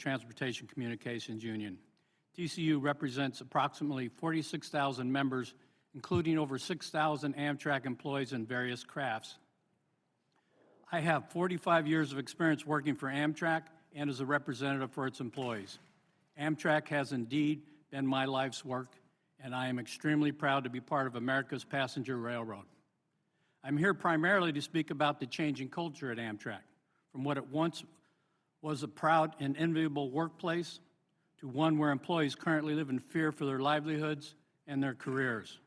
Transportation Communications Union. TCU represents approximately 46,000 members, including over 6,000 Amtrak employees in various crafts. I have 45 years of experience working for Amtrak and as a representative for its employees. Amtrak has indeed been my life's work, and I am extremely proud to be part of America's passenger railroad. I'm here primarily to speak about the changing culture at Amtrak, from what it once was a proud and enviable workplace to one where employees currently live in fear for their livelihoods and their careers.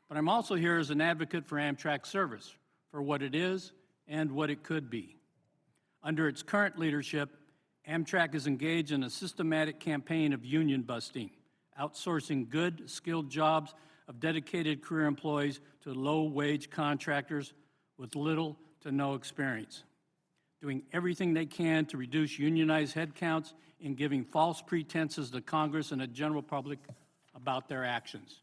But I'm also here as an advocate for Amtrak service, for what it is and what it could be. Under its current leadership, Amtrak is engaged in a systematic campaign of union busting, outsourcing good, skilled jobs of dedicated career employees to low-wage contractors with little to no experience, doing everything they can to reduce unionized headcounts and giving false pretenses to Congress and the general public about their actions.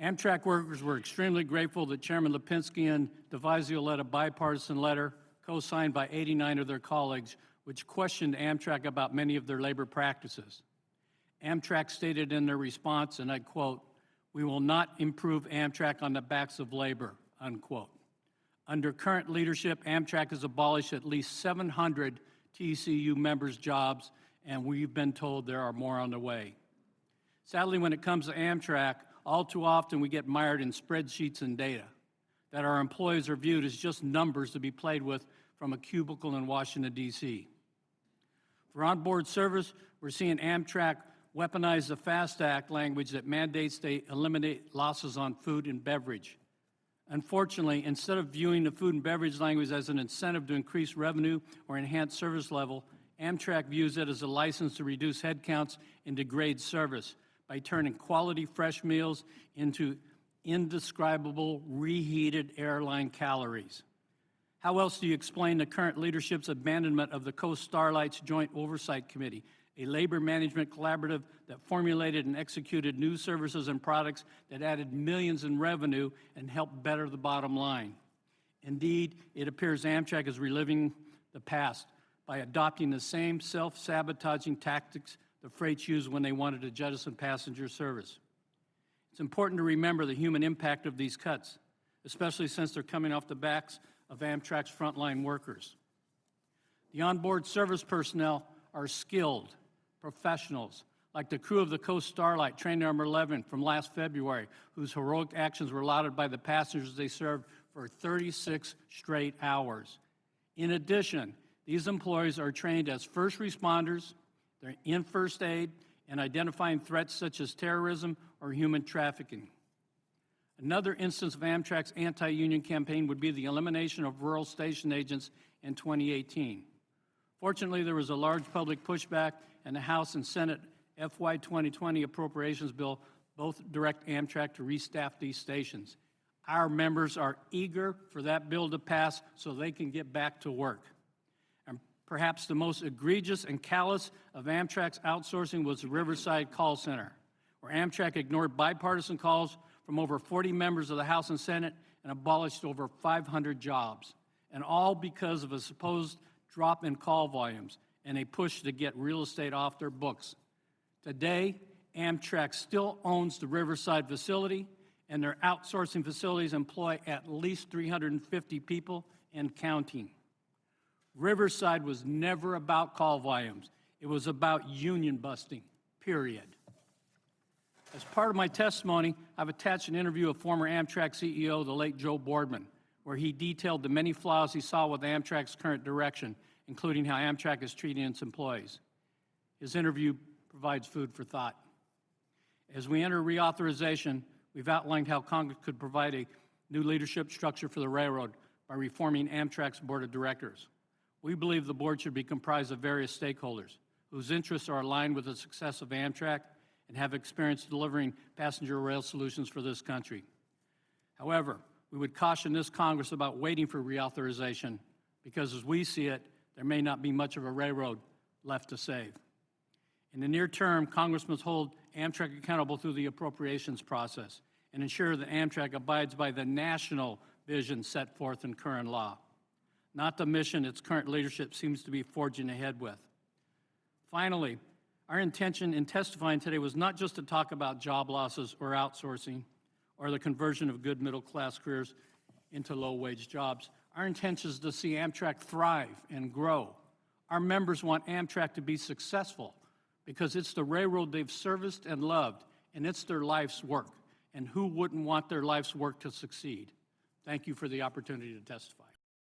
Amtrak workers were extremely grateful that Chairman Lipinski and DeVizio led a bipartisan letter co-signed by 89 of their colleagues, which questioned Amtrak about many of their labor practices. Amtrak stated in their response, and I quote, "We will not improve Amtrak on the backs of labor," unquote. Under current leadership, Amtrak has abolished at least 700 TCU members' jobs, and we've been told there are more on the way. Sadly, when it comes to Amtrak, all too often we get mired in spreadsheets and data, that our employees are viewed as just numbers to be played with from a cubicle in Washington, D.C. For onboard service, we're seeing Amtrak weaponize the FAST Act language that mandates they eliminate losses on food and beverage. Unfortunately, instead of viewing the food and beverage language as an incentive to increase revenue or enhance service level, Amtrak views it as a license to reduce headcounts and degrade service by turning quality fresh meals into indescribable reheated airline calories. How else do you explain the current leadership's abandonment of the Coast Starlight's Joint Oversight Committee, a labor management collaborative that formulated and executed new services and products that added millions in revenue and helped better the bottom line? Indeed, it appears Amtrak is reliving the past by adopting the same self-sabotaging tactics the freights used when they wanted to jettison passenger service. It's important to remember the human impact of these cuts, especially since they're coming off the backs of Amtrak's frontline workers. The onboard service personnel are skilled professionals, like the crew of the Coast Starlight, train number 11 from last February, whose heroic actions were lauded by the passengers they served for 36 straight hours. In addition, these employees are trained as first responders, they're in first aid, and identifying threats such as terrorism or human trafficking. Another instance of Amtrak's anti-union campaign would be the elimination of rural station agents in 2018. Fortunately, there was a large public pushback, and the House and Senate FY 2020 appropriations bill both direct Amtrak to restaff these stations. Our members are eager for that bill to pass so they can get back to work. And perhaps the most egregious and callous of Amtrak's outsourcing was the Riverside Call Center, where Amtrak ignored bipartisan calls from over 40 members of the House and Senate and abolished over 500 jobs, and all because of a supposed drop in call volumes and a push to get real estate off their books. Today, Amtrak still owns the Riverside facility, and their outsourcing facilities employ at least 350 people and counting. Riverside was never about call volumes. It was about union busting, period. As part of my testimony, I've attached an interview of former Amtrak CEO, the late Joe Boardman, where he detailed the many flaws he saw with Amtrak's current direction, including how Amtrak is treating its employees. His interview provides food for thought. As we enter reauthorization, we've outlined how Congress could provide a new leadership structure for the railroad by reforming Amtrak's board of directors. We believe the board should be comprised of various stakeholders whose interests are aligned with the success of Amtrak and have experience delivering passenger rail solutions for this country. However, we would caution this Congress about waiting for reauthorization because, as we see it, there may not be much of a railroad left to save. In the near term, Congress must hold Amtrak accountable through the appropriations process and ensure that Amtrak abides by the national vision set forth in current law, not the mission its current leadership seems to be forging ahead with. Finally, our intention in testifying today was not just to talk about job losses or outsourcing or the conversion of good middle-class careers into low-wage jobs. Our intention is to see Amtrak thrive and grow. Our members want Amtrak to be successful because it's the railroad they've serviced and loved, and it's their life's work. And who wouldn't want their life's work to succeed? Thank you for the opportunity to testify.